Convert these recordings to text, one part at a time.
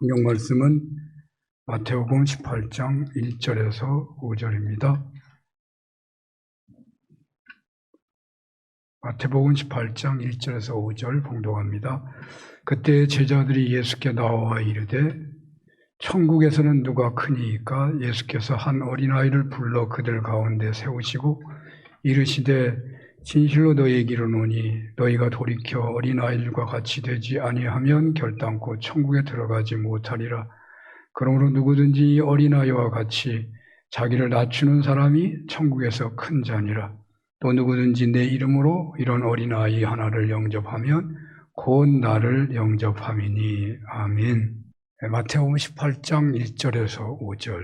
성경 말씀은 마태복음 18장 1절에서 5절입니다. 마태복음 18장 1절에서 5절 봉독합니다. 그때 제자들이 예수께 나와 이르되 천국에서는 누가 크니이까? 예수께서 한 어린아이를 불러 그들 가운데 세우시고 이르시되 진실로 너희에게 이르노니 너희가 돌이켜 어린아이들과 같이 되지 아니하면 결단코 천국에 들어가지 못하리라. 그러므로 누구든지 이 어린아이와 같이 자기를 낮추는 사람이 천국에서 큰 자니라. 또 누구든지 내 이름으로 이런 어린아이 하나를 영접하면 곧 나를 영접함이니. 아멘. 마태복음 18장 1절에서 5절.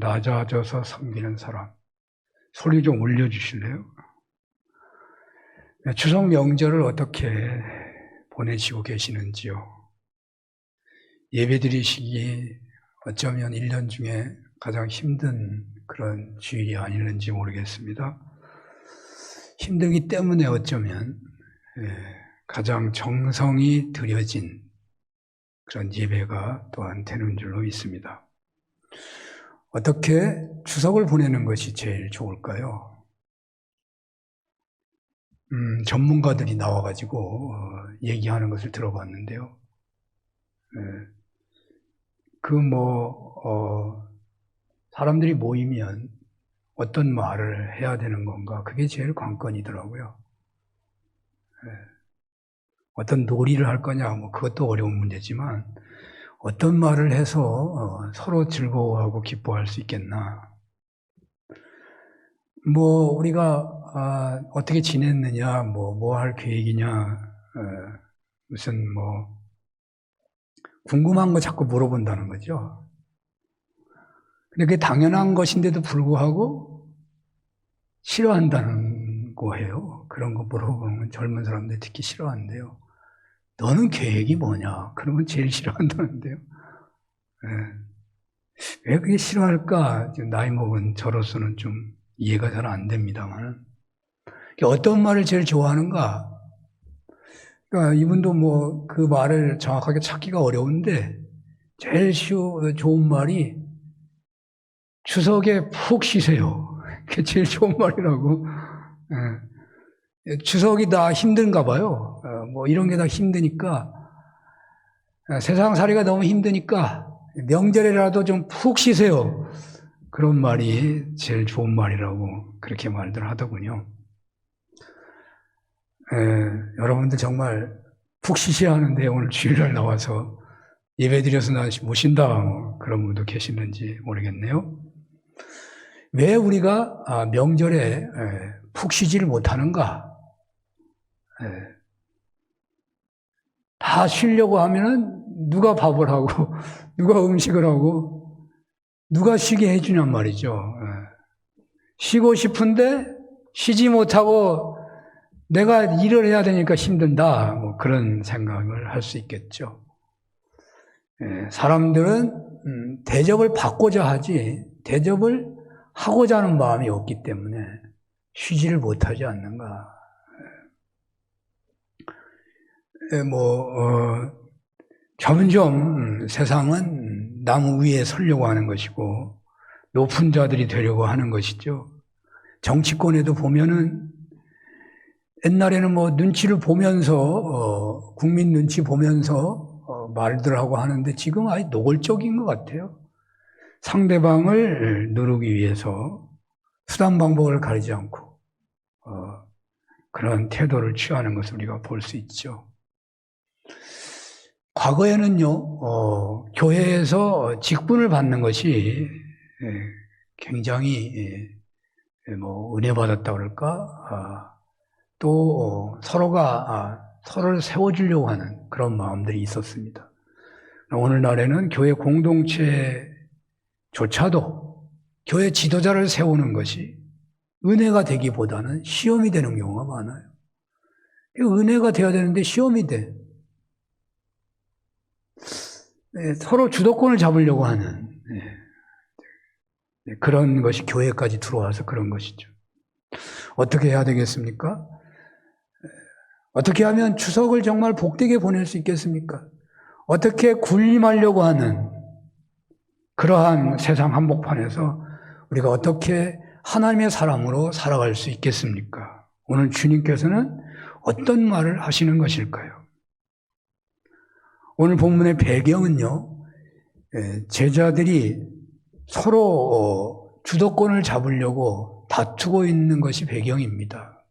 낮아져서 섬기는 사람. 소리 좀 올려주실래요? 추석 명절을 어떻게 보내시고 계시는지요? 예배드리시기 어쩌면 1년 중에 가장 힘든 그런 주일이 아니는지 모르겠습니다. 힘들기 때문에 어쩌면 가장 정성이 들여진 그런 예배가 또한 되는 줄로 믿습니다. 어떻게 추석을 보내는 것이 제일 좋을까요? 전문가들이 나와가지고 얘기하는 것을 들어봤는데요. 사람들이 모이면 어떤 말을 해야 되는 건가? 그게 제일 관건이더라고요. 어떤 놀이를 할 거냐? 그것도 어려운 문제지만 어떤 말을 해서 서로 즐거워하고 기뻐할 수 있겠나? 우리가 어떻게 지냈느냐, 뭐 할 계획이냐, 무슨 궁금한 거 자꾸 물어본다는 거죠. 근데 그게 당연한 것인데도 불구하고 싫어한다는 거예요. 그런 거 물어보면 젊은 사람들 특히 싫어한대요. 너는 계획이 뭐냐? 그러면 제일 싫어한다는데요. 왜 그게 싫어할까? 나이 먹은 저로서는 좀 이해가 잘 안 됩니다만. 어떤 말을 제일 좋아하는가? 그러니까 이분도 그 말을 정확하게 찾기가 어려운데, 제일 좋은 말이 추석에 푹 쉬세요. 그게 제일 좋은 말이라고. 추석이 다 힘든가 봐요. 이런 게 다 힘드니까, 세상 살이가 너무 힘드니까, 명절에라도 좀 푹 쉬세요. 그런 말이 제일 좋은 말이라고 그렇게 말들 하더군요. 여러분들 정말 푹 쉬셔야 하는데 오늘 주일날 나와서 예배드려서 나 못 쉰다 그런 분도 계시는지 모르겠네요. 왜 우리가 명절에 푹 쉬지를 못하는가? 다 쉬려고 하면은 누가 밥을 하고 누가 음식을 하고 누가 쉬게 해주냔 말이죠. 쉬고 싶은데 쉬지 못하고 내가 일을 해야 되니까 힘든다. 그런 생각을 할 수 있겠죠. 사람들은 대접을 받고자 하지 대접을 하고자 하는 마음이 없기 때문에 쉬지를 못하지 않는가. 점점 세상은 나무 위에 서려고 하는 것이고 높은 자들이 되려고 하는 것이죠. 정치권에도 보면은 옛날에는 눈치를 보면서 국민 눈치 보면서 말들 하고 하는데 지금 아예 노골적인 것 같아요. 상대방을 누르기 위해서 수단 방법을 가리지 않고 그런 태도를 취하는 것을 우리가 볼 수 있죠. 과거에는요, 교회에서 직분을 받는 것이 굉장히 은혜 받았다 그럴까? 또 서로가 서로를 세워주려고 하는 그런 마음들이 있었습니다. 오늘날에는 교회 공동체조차도 교회 지도자를 세우는 것이 은혜가 되기보다는 시험이 되는 경우가 많아요. 은혜가 돼야 되는데 시험이 돼. 서로 주도권을 잡으려고 하는 그런 것이 교회까지 들어와서 그런 것이죠. 어떻게 해야 되겠습니까? 어떻게 하면 추석을 정말 복되게 보낼 수 있겠습니까? 어떻게 군림하려고 하는 그러한 세상 한복판에서 우리가 어떻게 하나님의 사람으로 살아갈 수 있겠습니까? 오늘 주님께서는 어떤 말을 하시는 것일까요? 오늘 본문의 배경은요, 제자들이 서로 주도권을 잡으려고 다투고 있는 것이 배경입니다.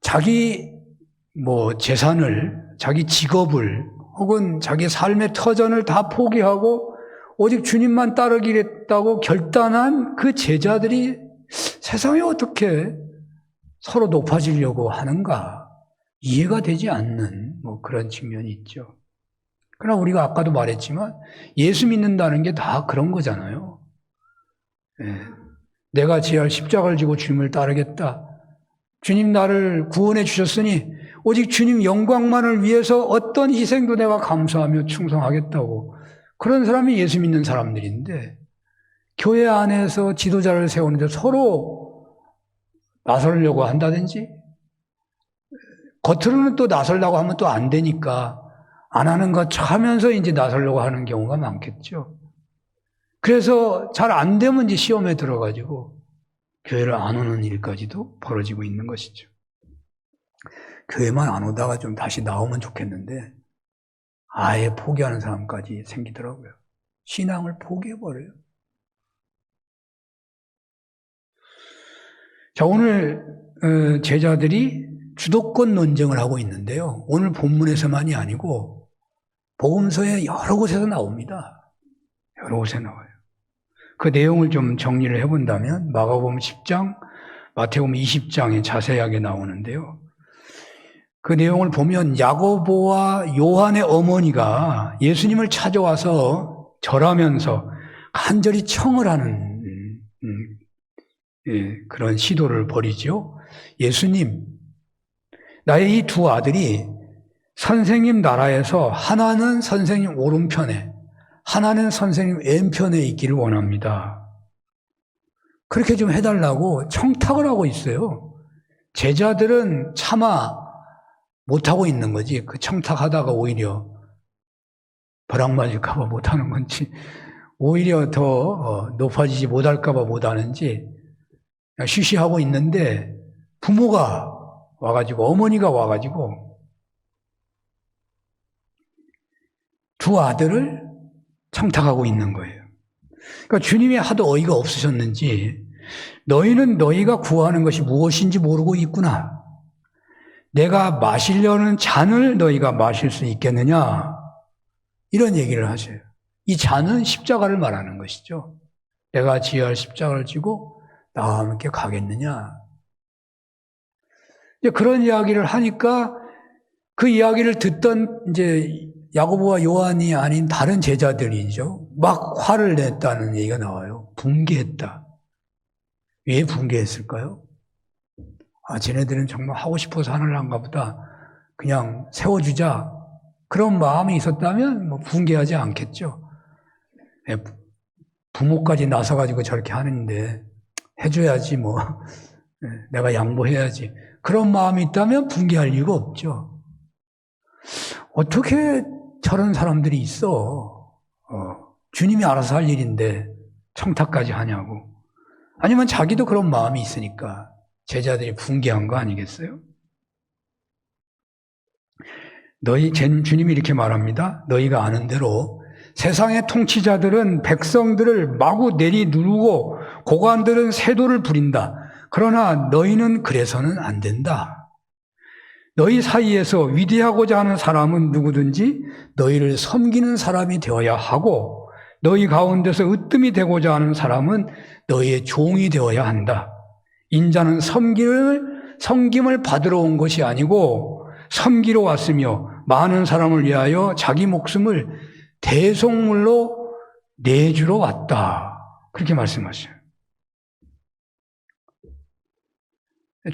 자기 재산을, 자기 직업을 혹은 자기 삶의 터전을 다 포기하고 오직 주님만 따르기겠다고 결단한 그 제자들이 세상에 어떻게 서로 높아지려고 하는가 이해가 되지 않는 그런 측면이 있죠. 그러나 우리가 아까도 말했지만 예수 믿는다는 게 다 그런 거잖아요. 내가 지할 십자가를 지고 주님을 따르겠다. 주님 나를 구원해 주셨으니 오직 주님 영광만을 위해서 어떤 희생도 내가 감수하며 충성하겠다고. 그런 사람이 예수 믿는 사람들인데 교회 안에서 지도자를 세우는데 서로 나서려고 한다든지 겉으로는 또 나서려고 하면 또 안 되니까 안 하는 것 하면서 이제 나서려고 하는 경우가 많겠죠. 그래서 잘 안 되면 이제 시험에 들어가지고 교회를 안 오는 일까지도 벌어지고 있는 것이죠. 교회만 안 오다가 좀 다시 나오면 좋겠는데 아예 포기하는 사람까지 생기더라고요. 신앙을 포기해버려요. 자, 오늘 제자들이 주도권 논쟁을 하고 있는데요. 오늘 본문에서만이 아니고 복음서에 여러 곳에서 나옵니다. 여러 곳에 나와요. 그 내용을 좀 정리를 해본다면 마가복음 10장, 마태복음 20장에 자세하게 나오는데요. 그 내용을 보면 야고보와 요한의 어머니가 예수님을 찾아와서 절하면서 간절히 청을 하는 그런 시도를 벌이죠. 예수님, 나의 이 두 아들이 선생님 나라에서 하나는 선생님 오른편에 하나는 선생님 왼편에 있기를 원합니다. 그렇게 좀 해달라고 청탁을 하고 있어요. 제자들은 차마 못하고 있는 거지. 그 청탁하다가 오히려 벼락 맞을까봐 못하는 건지 오히려 더 높아지지 못할까봐 못하는지 쉬쉬하고 있는데 부모가 와가지고 어머니가 와가지고 두 아들을 청탁하고 있는 거예요. 그러니까 주님이 하도 어이가 없으셨는지 너희는 너희가 구하는 것이 무엇인지 모르고 있구나. 내가 마시려는 잔을 너희가 마실 수 있겠느냐? 이런 얘기를 하세요. 이 잔은 십자가를 말하는 것이죠. 내가 지어야 할 십자가를 지고 나와 함께 가겠느냐? 이제 그런 이야기를 하니까 그 이야기를 듣던 이제 야고보와 요한이 아닌 다른 제자들이죠. 막 화를 냈다는 얘기가 나와요. 분개했다. 왜 분개했을까요? 쟤네들은 정말 하고 싶어서 하는 한가 보다. 그냥 세워주자. 그런 마음이 있었다면 분개하지 않겠죠. 부모까지 나서가지고 저렇게 하는데 해줘야지 내가 양보해야지. 그런 마음이 있다면 분개할 이유가 없죠. 어떻게 저런 사람들이 있어? 주님이 알아서 할 일인데 청탁까지 하냐고. 아니면 자기도 그런 마음이 있으니까 제자들이 분개한 거 아니겠어요? 주님이 이렇게 말합니다. 너희가 아는 대로 세상의 통치자들은 백성들을 마구 내리누르고 고관들은 세도를 부린다. 그러나 너희는 그래서는 안 된다. 너희 사이에서 위대하고자 하는 사람은 누구든지 너희를 섬기는 사람이 되어야 하고 너희 가운데서 으뜸이 되고자 하는 사람은 너희의 종이 되어야 한다. 인자는 섬김을 받으러 온 것이 아니고 섬기러 왔으며 많은 사람을 위하여 자기 목숨을 대속물로 내주러 왔다. 그렇게 말씀하셔요.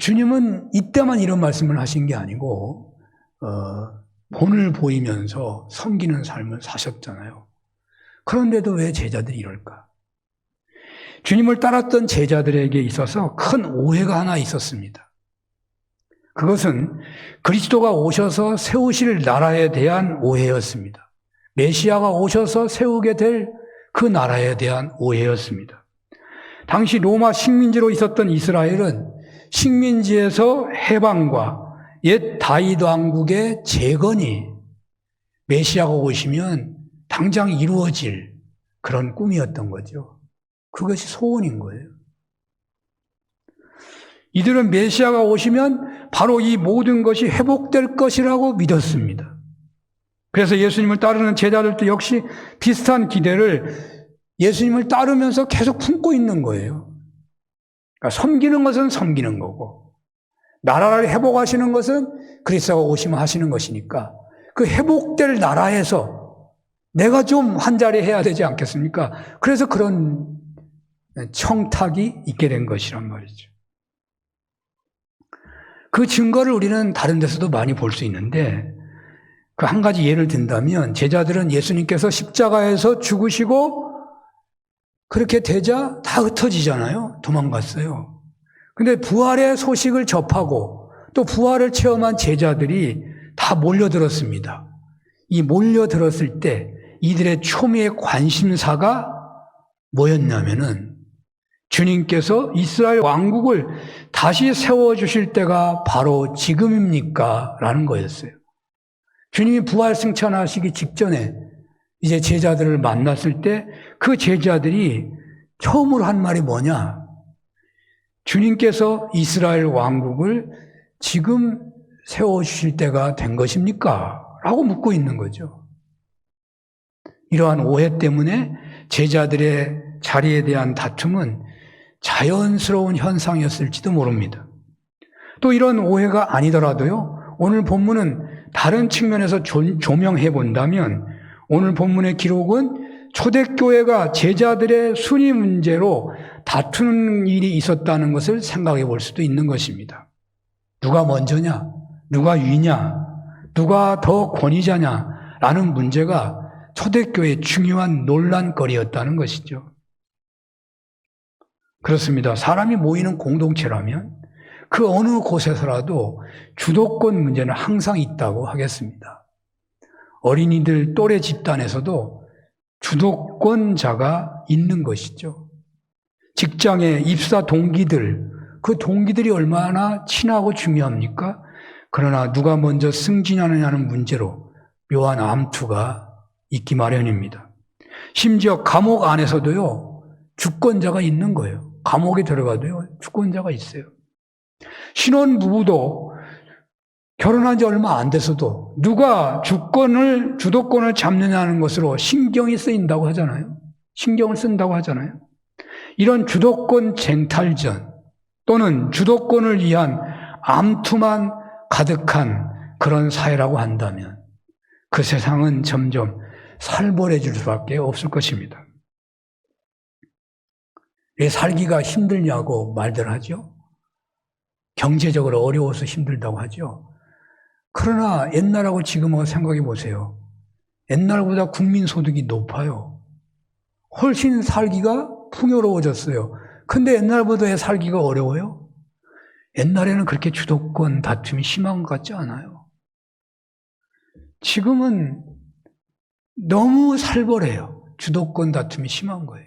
주님은 이때만 이런 말씀을 하신 게 아니고 본을 보이면서 섬기는 삶을 사셨잖아요. 그런데도 왜 제자들이 이럴까? 주님을 따랐던 제자들에게 있어서 큰 오해가 하나 있었습니다. 그것은 그리스도가 오셔서 세우실 나라에 대한 오해였습니다. 메시아가 오셔서 세우게 될 그 나라에 대한 오해였습니다. 당시 로마 식민지로 있었던 이스라엘은 식민지에서 해방과 옛 다윗 왕국의 재건이 메시아가 오시면 당장 이루어질 그런 꿈이었던 거죠. 그것이 소원인 거예요. 이들은 메시아가 오시면 바로 이 모든 것이 회복될 것이라고 믿었습니다. 그래서 예수님을 따르는 제자들도 역시 비슷한 기대를 예수님을 따르면서 계속 품고 있는 거예요. 그러니까 섬기는 것은 섬기는 거고 나라를 회복하시는 것은 그리스도가 오시면 하시는 것이니까 그 회복될 나라에서 내가 좀 한 자리 해야 되지 않겠습니까? 그래서 그런 청탁이 있게 된 것이란 말이죠. 그 증거를 우리는 다른 데서도 많이 볼 수 있는데 그 한 가지 예를 든다면 제자들은 예수님께서 십자가에서 죽으시고 그렇게 되자 다 흩어지잖아요. 도망갔어요. 근데 부활의 소식을 접하고 또 부활을 체험한 제자들이 다 몰려들었습니다. 이 몰려들었을 때 이들의 초미의 관심사가 뭐였냐면은 주님께서 이스라엘 왕국을 다시 세워주실 때가 바로 지금입니까? 라는 거였어요. 주님이 부활 승천하시기 직전에 이제 제자들을 만났을 때 그 제자들이 처음으로 한 말이 뭐냐? 주님께서 이스라엘 왕국을 지금 세워주실 때가 된 것입니까? 라고 묻고 있는 거죠. 이러한 오해 때문에 제자들의 자리에 대한 다툼은 자연스러운 현상이었을지도 모릅니다. 또 이런 오해가 아니더라도요, 오늘 본문은 다른 측면에서 조명해 본다면 오늘 본문의 기록은 초대교회가 제자들의 순위 문제로 다투는 일이 있었다는 것을 생각해 볼 수도 있는 것입니다. 누가 먼저냐? 누가 위냐? 누가 더 권위자냐? 라는 문제가 초대교회의 중요한 논란거리였다는 것이죠. 그렇습니다. 사람이 모이는 공동체라면 그 어느 곳에서라도 주도권 문제는 항상 있다고 하겠습니다. 어린이들 또래 집단에서도 주도권자가 있는 것이죠. 직장의 입사 동기들, 그 동기들이 얼마나 친하고 중요합니까? 그러나 누가 먼저 승진하느냐는 문제로 묘한 암투가 있기 마련입니다. 심지어 감옥 안에서도요, 주권자가 있는 거예요. 감옥에 들어가도요, 주권자가 있어요. 신혼부부도 결혼한 지 얼마 안 돼서도 누가 주도권을 잡느냐는 것으로 신경이 쓰인다고 하잖아요. 신경을 쓴다고 하잖아요. 이런 주도권 쟁탈전 또는 주도권을 위한 암투만 가득한 그런 사회라고 한다면 그 세상은 점점 살벌해질 수밖에 없을 것입니다. 왜 살기가 힘들냐고 말들 하죠. 경제적으로 어려워서 힘들다고 하죠. 그러나 옛날하고 지금하고 생각해 보세요. 옛날보다 국민소득이 높아요. 훨씬 살기가 풍요로워졌어요. 근데 옛날보다 왜 살기가 어려워요? 옛날에는 그렇게 주도권 다툼이 심한 것 같지 않아요. 지금은 너무 살벌해요. 주도권 다툼이 심한 거예요.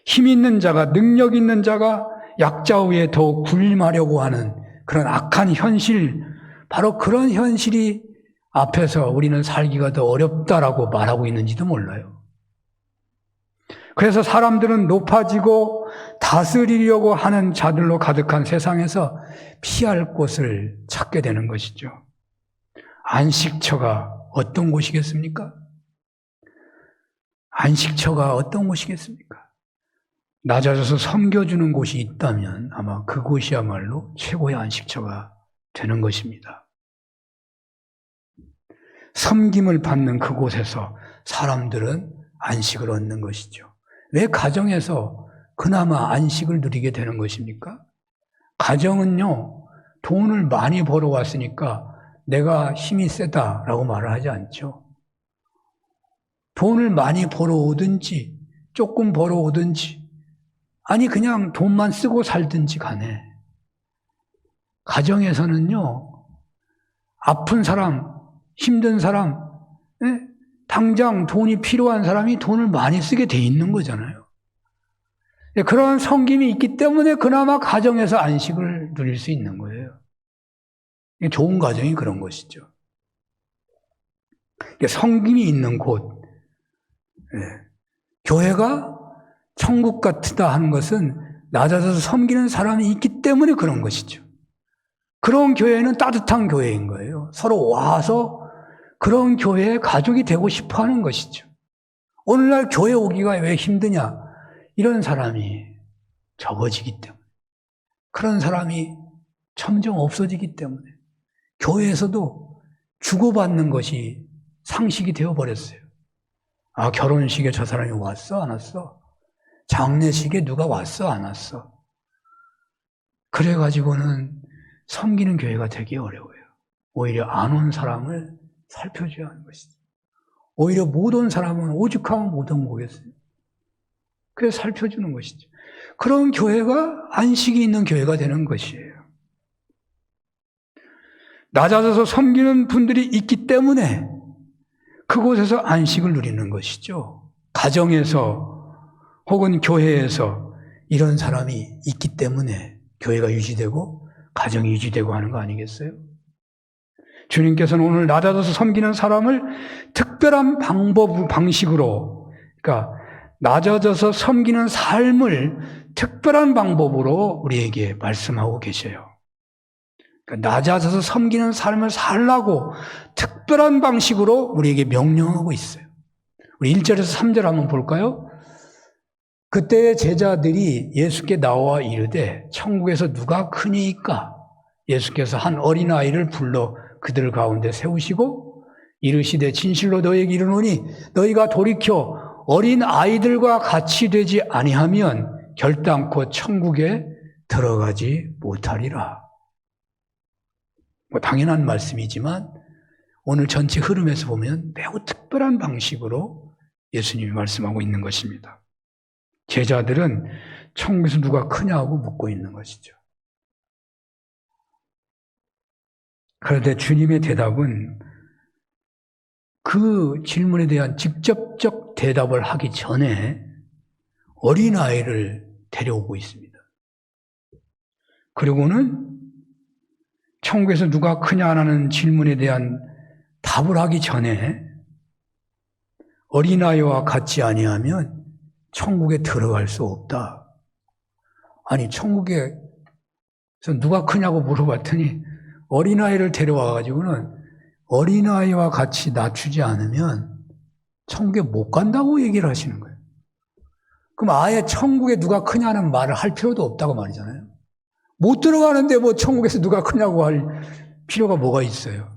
힘 있는 자가, 능력 있는 자가 약자 위에 더 군림하려고 하는 그런 악한 현실, 바로 그런 현실이 앞에서 우리는 살기가 더 어렵다라고 말하고 있는지도 몰라요. 그래서 사람들은 높아지고 다스리려고 하는 자들로 가득한 세상에서 피할 곳을 찾게 되는 것이죠. 안식처가 어떤 곳이겠습니까? 안식처가 어떤 곳이겠습니까? 낮아져서 섬겨주는 곳이 있다면 아마 그곳이야말로 최고의 안식처가 되는 것입니다. 섬김을 받는 그곳에서 사람들은 안식을 얻는 것이죠. 왜 가정에서 그나마 안식을 누리게 되는 것입니까? 가정은요, 돈을 많이 벌어왔으니까 내가 힘이 세다라고 말을 하지 않죠. 돈을 많이 벌어오든지 조금 벌어오든지 아니 그냥 돈만 쓰고 살든지 간에 가정에서는요, 아픈 사람, 힘든 사람, 예? 당장 돈이 필요한 사람이 돈을 많이 쓰게 돼 있는 거잖아요. 예, 그런 섬김이 있기 때문에 그나마 가정에서 안식을 누릴 수 있는 거예요. 좋은 가정이 그런 것이죠. 섬김이 있는 곳, 예. 교회가 천국 같다 하는 것은 낮아져서 섬기는 사람이 있기 때문에 그런 것이죠. 그런 교회는 따뜻한 교회인 거예요. 서로 와서 그런 교회의 가족이 되고 싶어 하는 것이죠. 오늘날 교회 오기가 왜 힘드냐? 이런 사람이 적어지기 때문에. 그런 사람이 점점 없어지기 때문에. 교회에서도 주고받는 것이 상식이 되어버렸어요. 아, 결혼식에 저 사람이 왔어? 안 왔어? 장례식에 누가 왔어? 안 왔어? 그래가지고는 섬기는 교회가 되게 어려워요. 오히려 안 온 사람을 살펴줘야 하는 것이죠. 오히려 못 온 사람은 오죽하면 못 온 거겠어요. 그래서 살펴주는 것이죠. 그런 교회가 안식이 있는 교회가 되는 것이에요. 낮아져서 섬기는 분들이 있기 때문에 그곳에서 안식을 누리는 것이죠. 가정에서 혹은 교회에서 이런 사람이 있기 때문에 교회가 유지되고 가정이 유지되고 하는 거 아니겠어요? 주님께서는 오늘 낮아져서 섬기는 사람을 특별한 방식으로, 그러니까 낮아져서 섬기는 삶을 특별한 방법으로 우리에게 말씀하고 계셔요. 그러니까 낮아져서 섬기는 삶을 살라고 특별한 방식으로 우리에게 명령하고 있어요. 우리 1절에서 3절 한번 볼까요? 그때의 제자들이 예수께 나와 이르되 천국에서 누가 크니이까? 예수께서 한 어린아이를 불러 그들 가운데 세우시고 이르시되 진실로 너희에게 이르노니 너희가 돌이켜 어린 아이들과 같이 되지 아니하면 결단코 천국에 들어가지 못하리라. 당연한 말씀이지만 오늘 전체 흐름에서 보면 매우 특별한 방식으로 예수님이 말씀하고 있는 것입니다. 제자들은 천국에서 누가 크냐고 묻고 있는 것이죠. 그런데 주님의 대답은 그 질문에 대한 직접적 대답을 하기 전에 어린아이를 데려오고 있습니다. 그리고는 천국에서 누가 크냐라는 질문에 대한 답을 하기 전에 어린아이와 같지 아니하면 천국에 들어갈 수 없다. 아니, 천국에서 누가 크냐고 물어봤더니 어린아이를 데려와가지고는 어린아이와 같이 낮추지 않으면 천국에 못 간다고 얘기를 하시는 거예요. 그럼 아예 천국에 누가 크냐는 말을 할 필요도 없다고 말이잖아요. 못 들어가는데 뭐 천국에서 누가 크냐고 할 필요가 뭐가 있어요.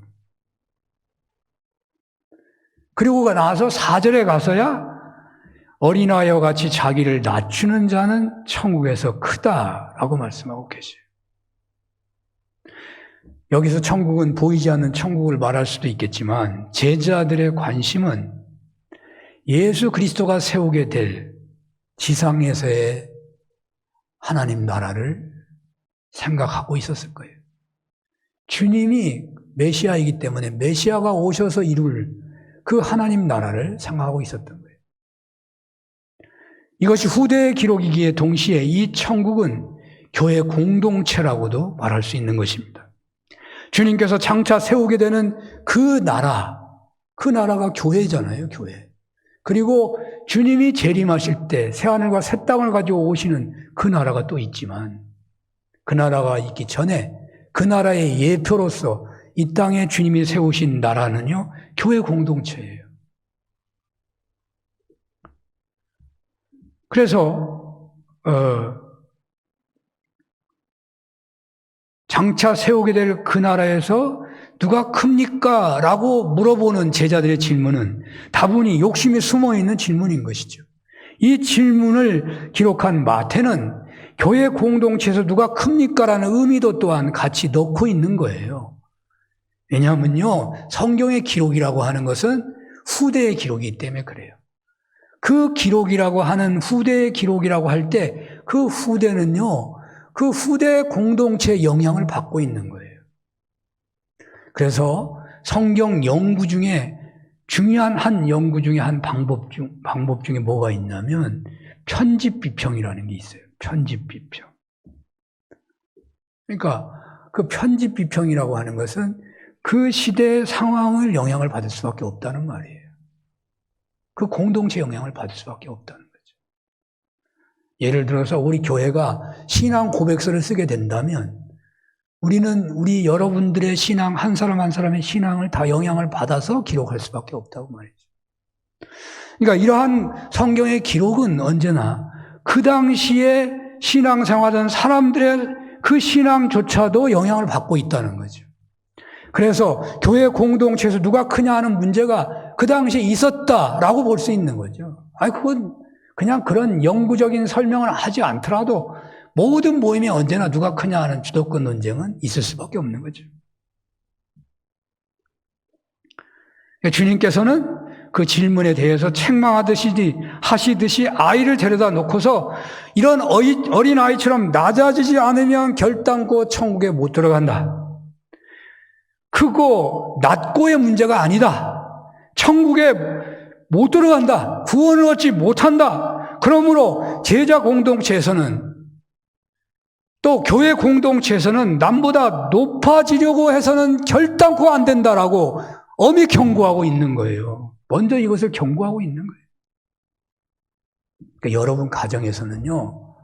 그리고 나서 4절에 가서야 어린아이와 같이 자기를 낮추는 자는 천국에서 크다라고 말씀하고 계세요. 여기서 천국은 보이지 않는 천국을 말할 수도 있겠지만 제자들의 관심은 예수 그리스도가 세우게 될 지상에서의 하나님 나라를 생각하고 있었을 거예요. 주님이 메시아이기 때문에 메시아가 오셔서 이룰 그 하나님 나라를 생각하고 있었던 거예요. 이것이 후대의 기록이기에 동시에 이 천국은 교회 공동체라고도 말할 수 있는 것입니다. 주님께서 장차 세우게 되는 그 나라가 교회잖아요, 교회. 그리고 주님이 재림하실 때 새하늘과 새 땅을 가지고 오시는 그 나라가 또 있지만 그 나라가 있기 전에 그 나라의 예표로서 이 땅에 주님이 세우신 나라는요, 교회 공동체예요. 그래서 장차 세우게 될 그 나라에서 누가 큽니까? 라고 물어보는 제자들의 질문은 다분히 욕심이 숨어있는 질문인 것이죠. 이 질문을 기록한 마태는 교회 공동체에서 누가 큽니까? 라는 의미도 또한 같이 넣고 있는 거예요. 왜냐하면요, 성경의 기록이라고 하는 것은 후대의 기록이기 때문에 그래요. 그 기록이라고 하는 후대의 기록이라고 할 때 그 후대는요, 그 후대 공동체의 영향을 받고 있는 거예요. 그래서 성경 연구 중에 중요한 한 연구 중에 한 방법 중에 뭐가 있냐면 편집 비평이라는 게 있어요. 편집 비평. 그러니까 그 편집 비평이라고 하는 것은 그 시대의 상황을 영향을 받을 수밖에 없다는 말이에요. 그 공동체 영향을 받을 수밖에 없다는 거죠. 예를 들어서 우리 교회가 신앙 고백서를 쓰게 된다면 우리 여러분들의 신앙, 한 사람 한 사람의 신앙을 다 영향을 받아서 기록할 수밖에 없다고 말이죠. 그러니까 이러한 성경의 기록은 언제나 그 당시에 신앙생활하던 사람들의 그 신앙조차도 영향을 받고 있다는 거죠. 그래서 교회 공동체에서 누가 크냐 하는 문제가 그 당시에 있었다라고 볼 수 있는 거죠. 그건 그냥 그런 영구적인 설명을 하지 않더라도 모든 모임에 언제나 누가 크냐 하는 주도권 논쟁은 있을 수밖에 없는 거죠. 주님께서는 그 질문에 대해서 책망하시듯이 아이를 데려다 놓고서 이런 어린아이처럼 낮아지지 않으면 결단코 천국에 못 들어간다. 크고 낮고의 문제가 아니다. 천국에 못 들어간다. 구원을 얻지 못한다. 그러므로 제자 공동체에서는 또 교회 공동체에서는 남보다 높아지려고 해서는 결단코 안 된다라고 엄히 경고하고 있는 거예요. 먼저 이것을 경고하고 있는 거예요. 그러니까 여러분 가정에서는요,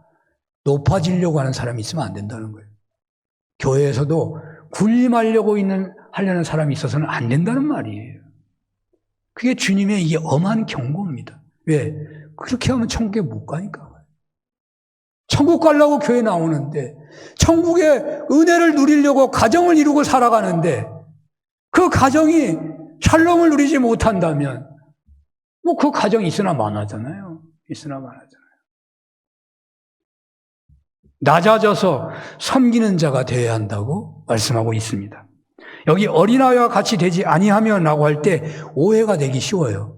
높아지려고 하는 사람이 있으면 안 된다는 거예요. 교회에서도 군림하려고 하려는 사람이 있어서는 안 된다는 말이에요. 그게 주님의 이게 엄한 경고입니다. 왜? 그렇게 하면 천국에 못 가니까. 천국 가려고 교회 나오는데, 천국의 은혜를 누리려고 가정을 이루고 살아가는데, 그 가정이 샬롬을 누리지 못한다면, 그 가정이 있으나 마나잖아요. 있으나 마나잖아요. 낮아져서 섬기는 자가 되어야 한다고 말씀하고 있습니다. 여기 어린아이와 같이 되지 아니하면 라고 할 때 오해가 되기 쉬워요.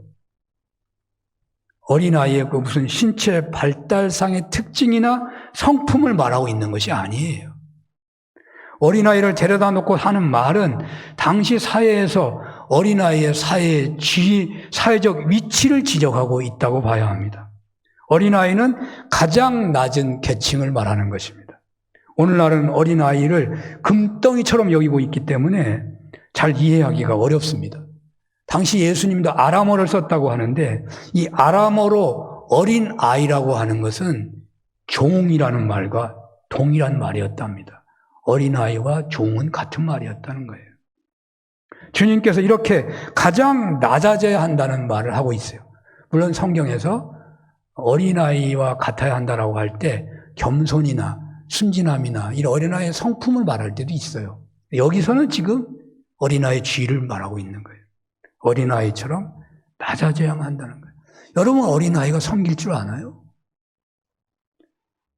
어린아이의 그 무슨 신체 발달상의 특징이나 성품을 말하고 있는 것이 아니에요. 어린아이를 데려다 놓고 하는 말은 당시 사회에서 어린아이의 사회적 위치를 지적하고 있다고 봐야 합니다. 어린아이는 가장 낮은 계층을 말하는 것입니다. 오늘날은 어린아이를 금덩이처럼 여기고 있기 때문에 잘 이해하기가 어렵습니다. 당시 예수님도 아람어를 썼다고 하는데 이 아람어로 어린아이라고 하는 것은 종이라는 말과 동일한 말이었답니다. 어린아이와 종은 같은 말이었다는 거예요. 주님께서 이렇게 가장 낮아져야 한다는 말을 하고 있어요. 물론 성경에서 어린아이와 같아야 한다라고 할 때 겸손이나 순진함이나 이런 어린아이의 성품을 말할 때도 있어요. 여기서는 지금 어린아이의 지위를 말하고 있는 거예요. 어린아이처럼 낮아져야만 한다는 거예요. 여러분 어린아이가 섬길 줄 아나요?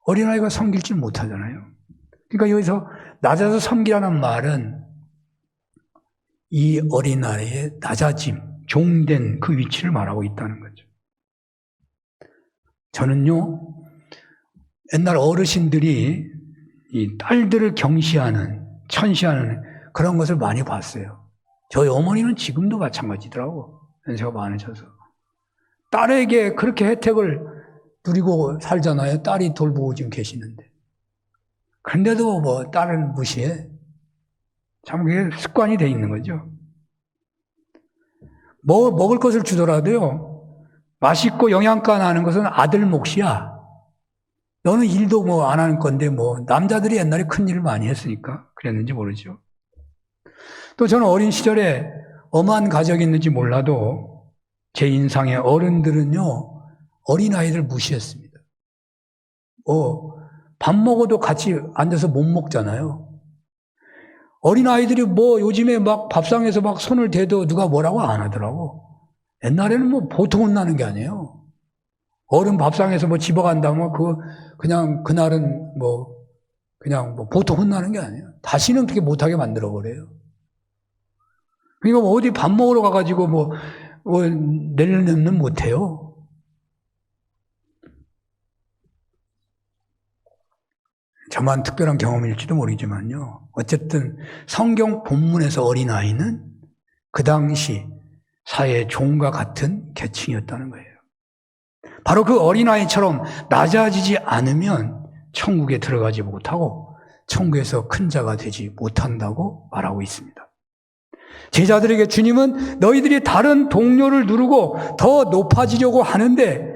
어린아이가 섬길 줄 못하잖아요. 그러니까 여기서 낮아서 섬기라는 말은 이 어린아이의 낮아짐, 종된 그 위치를 말하고 있다는 거죠. 저는요, 옛날 어르신들이 이 딸들을 경시하는, 천시하는 그런 것을 많이 봤어요. 저희 어머니는 지금도 마찬가지더라고. 연세가 많으셔서. 딸에게 그렇게 혜택을 누리고 살잖아요. 딸이 돌보고 지금 계시는데. 그런데도 뭐 딸을 무시해. 참 그게 습관이 돼 있는 거죠. 먹을 것을 주더라도요. 맛있고 영양가 나는 것은 아들 몫이야. 너는 일도 뭐 안 하는 건데 뭐 남자들이 옛날에 큰 일을 많이 했으니까 그랬는지 모르죠. 또 저는 어린 시절에 엄한 가족이 있는지 몰라도 제 인상에 어른들은요 어린아이들 무시했습니다. 밥 먹어도 같이 앉아서 못 먹잖아요. 어린아이들이 뭐 요즘에 막 밥상에서 막 손을 대도 누가 뭐라고 안 하더라고. 옛날에는 뭐 보통 혼나는 게 아니에요. 어른 밥상에서 뭐 집어간다면 그냥 그날은 그냥 보통 혼나는 게 아니에요. 다시는 그렇게 못하게 만들어버려요. 그러니까 뭐 어디 밥 먹으러 가가지고 내려놓는 못해요. 저만 특별한 경험일지도 모르지만요. 어쨌든 성경 본문에서 어린아이는 그 당시 사회의 종과 같은 계층이었다는 거예요. 바로 그 어린아이처럼 낮아지지 않으면 천국에 들어가지 못하고 천국에서 큰 자가 되지 못한다고 말하고 있습니다. 제자들에게 주님은 너희들이 다른 동료를 누르고 더 높아지려고 하는데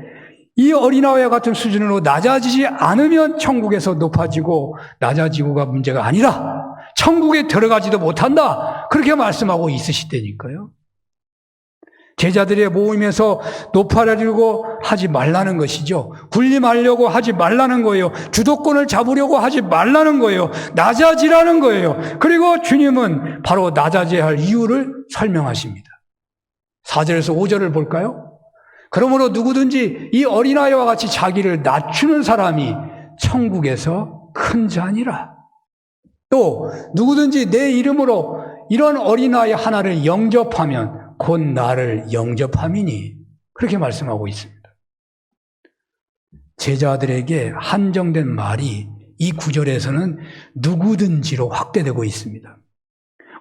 이 어린아이와 같은 수준으로 낮아지지 않으면 천국에서 높아지고 낮아지고가 문제가 아니라 천국에 들어가지도 못한다. 그렇게 말씀하고 있으시다니까요. 제자들의 모임에서 높아지려고 하지 말라는 것이죠. 군림하려고 하지 말라는 거예요. 주도권을 잡으려고 하지 말라는 거예요. 낮아지라는 거예요. 그리고 주님은 바로 낮아져야 할 이유를 설명하십니다. 4절에서 5절을 볼까요? 그러므로 누구든지 이 어린아이와 같이 자기를 낮추는 사람이 천국에서 큰 자니라. 또 누구든지 내 이름으로 이런 어린아이 하나를 영접하면 곧 나를 영접함이니 그렇게 말씀하고 있습니다. 제자들에게 한정된 말이 이 구절에서는 누구든지로 확대되고 있습니다.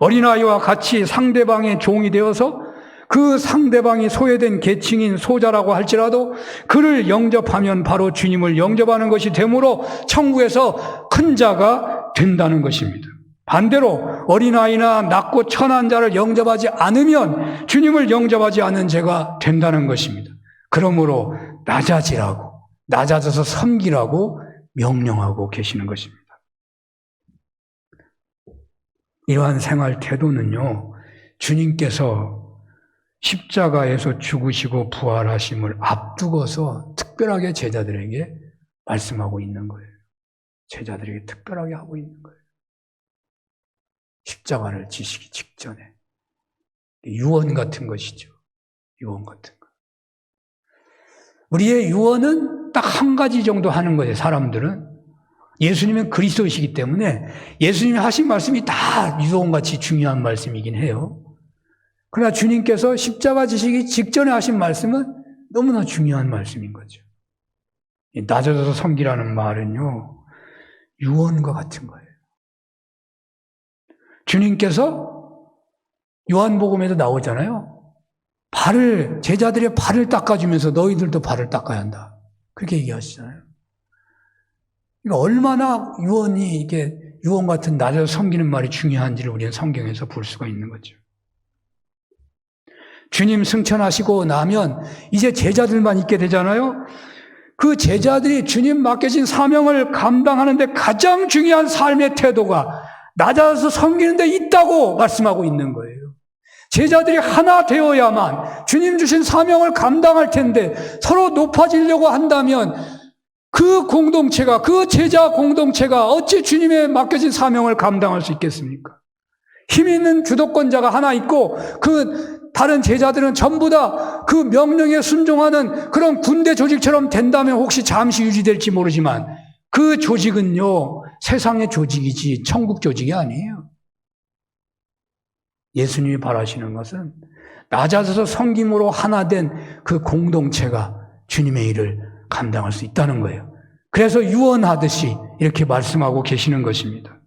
어린아이와 같이 상대방의 종이 되어서 그 상대방이 소외된 계층인 소자라고 할지라도 그를 영접하면 바로 주님을 영접하는 것이 되므로 천국에서 큰 자가 된다는 것입니다. 반대로 어린아이나 낮고 천한 자를 영접하지 않으면 주님을 영접하지 않는 죄가 된다는 것입니다. 그러므로 낮아지라고, 낮아져서 섬기라고 명령하고 계시는 것입니다. 이러한 생활 태도는요, 주님께서 십자가에서 죽으시고 부활하심을 앞두고서 특별하게 제자들에게 말씀하고 있는 거예요. 제자들에게 특별하게 하고 있는 거예요. 십자가를 지시기 직전에. 유언 같은 것이죠. 유언 같은 것. 우리의 유언은 딱 한 가지 정도 하는 거예요, 사람들은. 예수님은 그리스도이시기 때문에 예수님이 하신 말씀이 다 유언같이 중요한 말씀이긴 해요. 그러나 주님께서 십자가 지시기 직전에 하신 말씀은 너무나 중요한 말씀인 거죠. 낮아져서 섬기라는 말은요, 유언과 같은 거예요. 주님께서 요한복음에도 나오잖아요. 제자들의 발을 닦아주면서 너희들도 발을 닦아야 한다. 그렇게 얘기하시잖아요. 그러니까 얼마나 유언 같은 낮아서 섬기는 말이 중요한지를 우리는 성경에서 볼 수가 있는 거죠. 주님 승천하시고 나면 이제 제자들만 있게 되잖아요. 그 제자들이 주님 맡겨진 사명을 감당하는데 가장 중요한 삶의 태도가 낮아서 섬기는 데 있다고 말씀하고 있는 거예요. 제자들이 하나 되어야만 주님 주신 사명을 감당할 텐데 서로 높아지려고 한다면 그 공동체가, 그 제자 공동체가 어찌 주님의 맡겨진 사명을 감당할 수 있겠습니까? 힘 있는 주도권자가 하나 있고 그 다른 제자들은 전부 다 그 명령에 순종하는 그런 군대 조직처럼 된다면 혹시 잠시 유지될지 모르지만 그 조직은요, 세상의 조직이지 천국 조직이 아니에요. 예수님이 바라시는 것은 낮아져서 섬김으로 하나 된 그 공동체가 주님의 일을 감당할 수 있다는 거예요. 그래서 유언하듯이 이렇게 말씀하고 계시는 것입니다.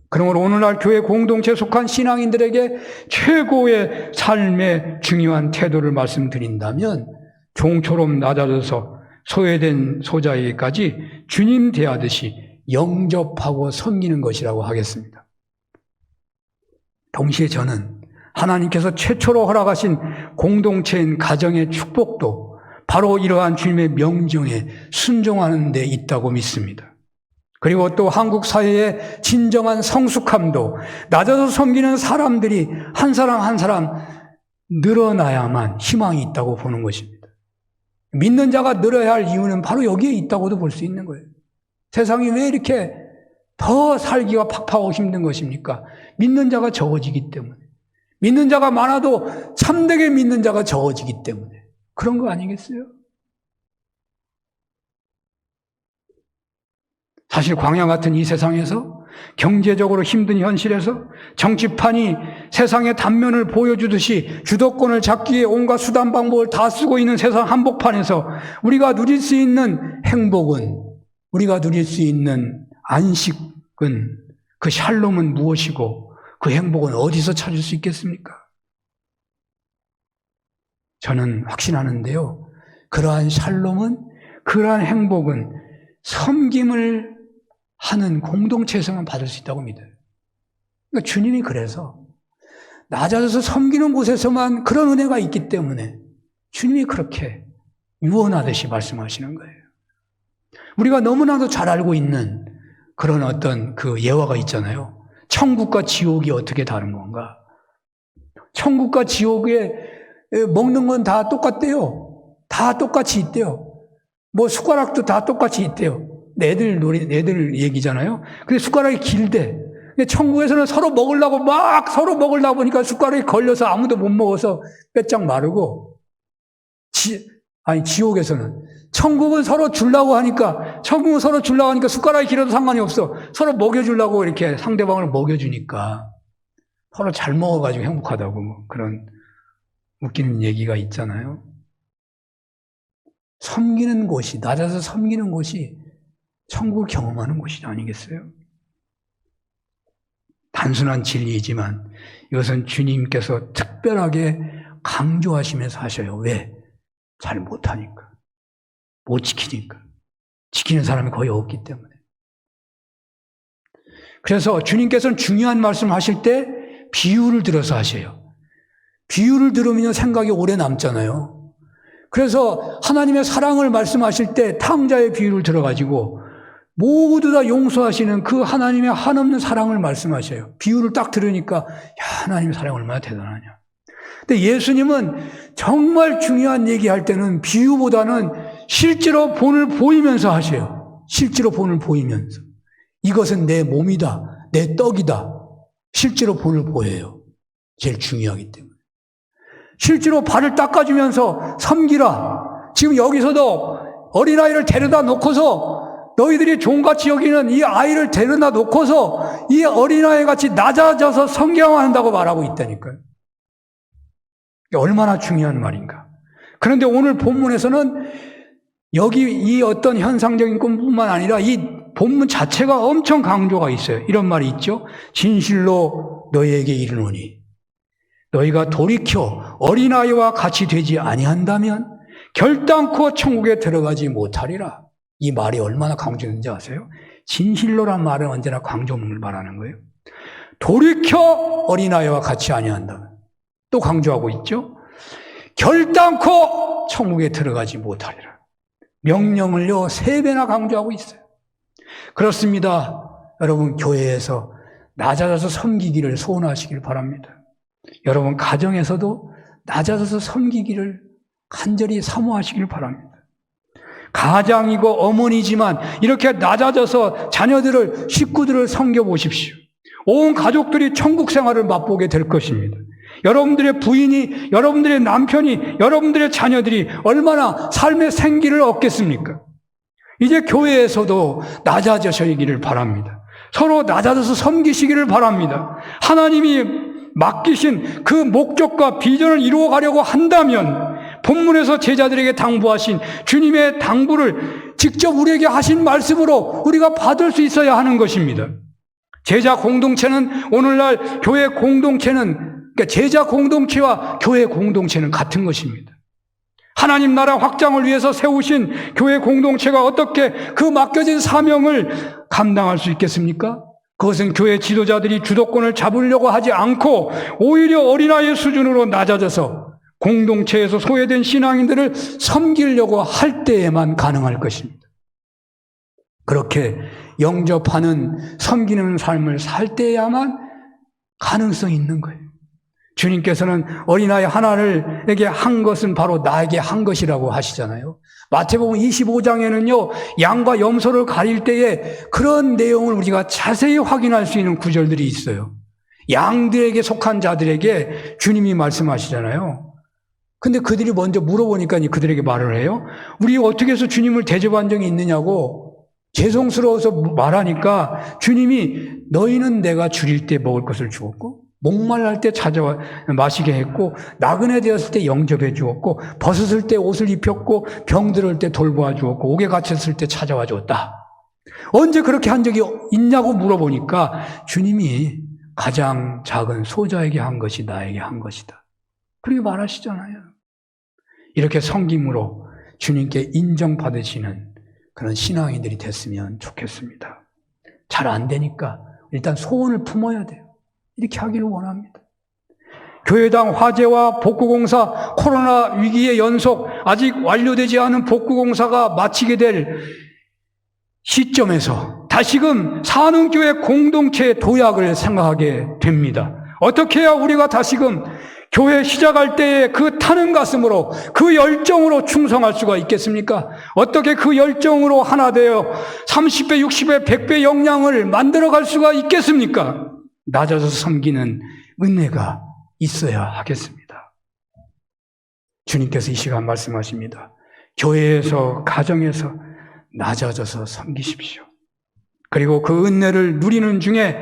그러므로 오늘날 교회 공동체에 속한 신앙인들에게 최고의 삶의 중요한 태도를 말씀드린다면 종처럼 낮아져서 소외된 소자에게까지 주님 대하듯이 영접하고 섬기는 것이라고 하겠습니다. 동시에 저는 하나님께서 최초로 허락하신 공동체인 가정의 축복도 바로 이러한 주님의 명령에 순종하는 데 있다고 믿습니다. 그리고 또 한국 사회의 진정한 성숙함도 낮아서 섬기는 사람들이 한 사람 한 사람 늘어나야만 희망이 있다고 보는 것입니다. 믿는 자가 늘어야 할 이유는 바로 여기에 있다고도 볼 수 있는 거예요. 세상이 왜 이렇게 더 살기가 팍팍하고 힘든 것입니까? 믿는 자가 적어지기 때문에. 믿는 자가 많아도 참되게 믿는 자가 적어지기 때문에. 그런 거 아니겠어요? 사실 광야 같은 이 세상에서 경제적으로 힘든 현실에서 정치판이 세상의 단면을 보여주듯이 주도권을 잡기 위해 온갖 수단 방법을 다 쓰고 있는 세상 한복판에서 우리가 누릴 수 있는 행복은 우리가 누릴 수 있는 안식은, 그 샬롬은 무엇이고 그 행복은 어디서 찾을 수 있겠습니까? 저는 확신하는데요. 그러한 샬롬은, 그러한 행복은 섬김을 하는 공동체에서만 받을 수 있다고 믿어요. 그러니까 주님이 그래서 낮아져서 섬기는 곳에서만 그런 은혜가 있기 때문에 주님이 그렇게 유언하듯이 말씀하시는 거예요. 우리가 너무나도 잘 알고 있는 그런 어떤 그 예화가 있잖아요. 천국과 지옥이 어떻게 다른 건가? 천국과 지옥에 먹는 건 다 똑같대요. 다 똑같이 있대요. 뭐 숟가락도 다 똑같이 있대요. 애들 얘기잖아요. 근데 숟가락이 길대. 근데 천국에서는 서로 먹으려고 보니까 숟가락이 걸려서 아무도 못 먹어서 빼짝 마르고, 지옥에서는 천국은 서로 주려고 하니까 숟가락이 길어도 상관이 없어. 서로 먹여주려고 이렇게 상대방을 먹여주니까 서로 잘 먹어가지고 행복하다고, 뭐 그런 웃기는 얘기가 있잖아요. 섬기는 곳이, 낮아서 섬기는 곳이 천국을 경험하는 곳이 아니겠어요? 단순한 진리이지만 이것은 주님께서 특별하게 강조하시면서 하셔요. 왜? 잘 못하니까. 못 지키니까. 지키는 사람이 거의 없기 때문에. 그래서 주님께서는 중요한 말씀을 하실 때 비유를 들어서 하셔요. 비유를 들으면 생각이 오래 남잖아요. 그래서 하나님의 사랑을 말씀하실 때 탕자의 비유를 들어가지고 모두 다 용서하시는 그 하나님의 한없는 사랑을 말씀하셔요. 비유를 딱 들으니까 야, 하나님의 사랑이 얼마나 대단하냐. 근데 예수님은 정말 중요한 얘기할 때는 비유보다는 실제로 본을 보이면서 하셔요. 실제로 본을 보이면서. 이것은 내 몸이다. 내 떡이다. 실제로 본을 보여요. 제일 중요하기 때문에. 실제로 발을 닦아주면서 섬기라. 지금 여기서도 어린아이를 데려다 놓고서 너희들이 종같이 여기는 이 아이를 데려다 놓고서 이 어린아이 같이 낮아져서 섬겨한다고 말하고 있다니까요. 얼마나 중요한 말인가. 그런데 오늘 본문에서는 여기 이 어떤 현상적인 것뿐만 아니라 이 본문 자체가 엄청 강조가 있어요. 이런 말이 있죠. 진실로 너희에게 이르노니 너희가 돌이켜 어린아이와 같이 되지 아니한다면 결단코 천국에 들어가지 못하리라. 이 말이 얼마나 강조되는지 아세요? 진실로란 말은 언제나 강조문을 말하는 거예요. 돌이켜 어린아이와 같이 아니한다면 또 강조하고 있죠. 결단코 천국에 들어가지 못하리라. 명령을요 3배나 강조하고 있어요. 그렇습니다. 여러분 교회에서 낮아져서 섬기기를 소원하시길 바랍니다. 여러분 가정에서도 낮아져서 섬기기를 간절히 사모하시길 바랍니다. 가장이고 어머니지만 이렇게 낮아져서 자녀들을, 식구들을 섬겨보십시오. 온 가족들이 천국 생활을 맛보게 될 것입니다. 여러분들의 부인이, 여러분들의 남편이, 여러분들의 자녀들이 얼마나 삶의 생기를 얻겠습니까? 이제 교회에서도 낮아지시기를 바랍니다. 서로 낮아져서 섬기시기를 바랍니다. 하나님이 맡기신 그 목적과 비전을 이루어가려고 한다면 본문에서 제자들에게 당부하신 주님의 당부를 직접 우리에게 하신 말씀으로 우리가 받을 수 있어야 하는 것입니다. 제자 공동체는 오늘날 교회 공동체는, 그러니까 제자 공동체와 교회 공동체는 같은 것입니다. 하나님 나라 확장을 위해서 세우신 교회 공동체가 어떻게 그 맡겨진 사명을 감당할 수 있겠습니까? 그것은 교회 지도자들이 주도권을 잡으려고 하지 않고 오히려 어린아이의 수준으로 낮아져서 공동체에서 소외된 신앙인들을 섬기려고 할 때에만 가능할 것입니다. 그렇게 영접하는 섬기는 삶을 살 때야만 가능성이 있는 거예요. 주님께서는 어린아이 하나를에게 한 것은 바로 나에게 한 것이라고 하시잖아요. 마태복음 25장에는요, 양과 염소를 가릴 때에 그런 내용을 우리가 자세히 확인할 수 있는 구절들이 있어요. 양들에게 속한 자들에게 주님이 말씀하시잖아요. 근데 그들이 먼저 물어보니까 그들에게 말을 해요. 우리 어떻게 해서 주님을 대접한 적이 있느냐고 죄송스러워서 말하니까 주님이 너희는 내가 줄일 때 먹을 것을 주었고 목말랄 때 찾아와 마시게 했고 나그네 되었을 때 영접해 주었고 벗었을 때 옷을 입혔고 병들을 때 돌보아 주었고 옥에 갇혔을 때 찾아와 주었다. 언제 그렇게 한 적이 있냐고 물어보니까 주님이 가장 작은 소자에게 한 것이 나에게 한 것이다. 그렇게 말하시잖아요. 이렇게 섬김으로 주님께 인정받으시는 그런 신앙인들이 됐으면 좋겠습니다. 잘 안 되니까 일단 소원을 품어야 돼요. 이렇게 하기를 원합니다. 교회당 화재와 복구공사, 코로나 위기의 연속, 아직 완료되지 않은 복구공사가 마치게 될 시점에서 다시금 사는교회 공동체의 도약을 생각하게 됩니다. 어떻게 해야 우리가 다시금 교회 시작할 때의 그 타는 가슴으로, 그 열정으로 충성할 수가 있겠습니까? 어떻게 그 열정으로 하나 되어 30배, 60배, 100배 역량을 만들어갈 수가 있겠습니까? 낮아서 섬기는 은혜가 있어야 하겠습니다. 주님께서 이 시간 말씀하십니다. 교회에서, 가정에서 낮아져서 섬기십시오. 그리고 그 은혜를 누리는 중에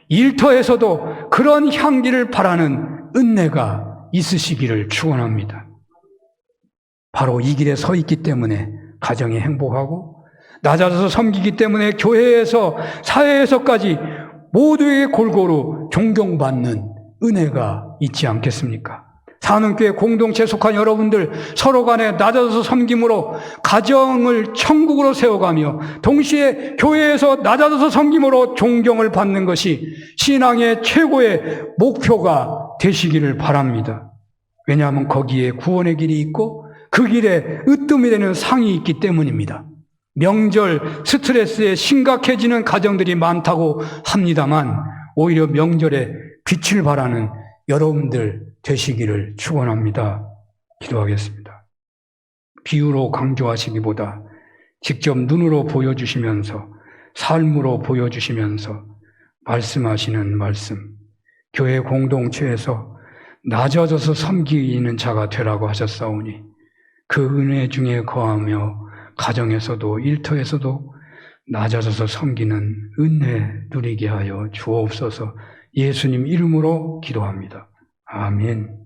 일터에서도 그런 향기를 바라는 은혜가 있으시기를 축원합니다. 바로 이 길에 서 있기 때문에 가정이 행복하고, 낮아져서 섬기기 때문에 교회에서 사회에서까지 모두에게 골고루 존경받는 은혜가 있지 않겠습니까? 사는교회 공동체에 속한 여러분들 서로 간에 낮아져서 섬김으로 가정을 천국으로 세워가며 동시에 교회에서 낮아져서 섬김으로 존경을 받는 것이 신앙의 최고의 목표가 되시기를 바랍니다. 왜냐하면 거기에 구원의 길이 있고 그 길에 으뜸이 되는 상이 있기 때문입니다. 명절 스트레스에 심각해지는 가정들이 많다고 합니다만 오히려 명절에 빛을 발하는 여러분들 되시기를 축원합니다. 기도하겠습니다. 비유로 강조하시기보다 직접 눈으로 보여주시면서 삶으로 보여주시면서 말씀하시는 말씀, 교회 공동체에서 낮아져서 섬기는 자가 되라고 하셨사오니 그 은혜 중에 거하며 가정에서도 일터에서도 낮아져서 섬기는 은혜 누리게 하여 주옵소서. 예수님 이름으로 기도합니다. 아멘.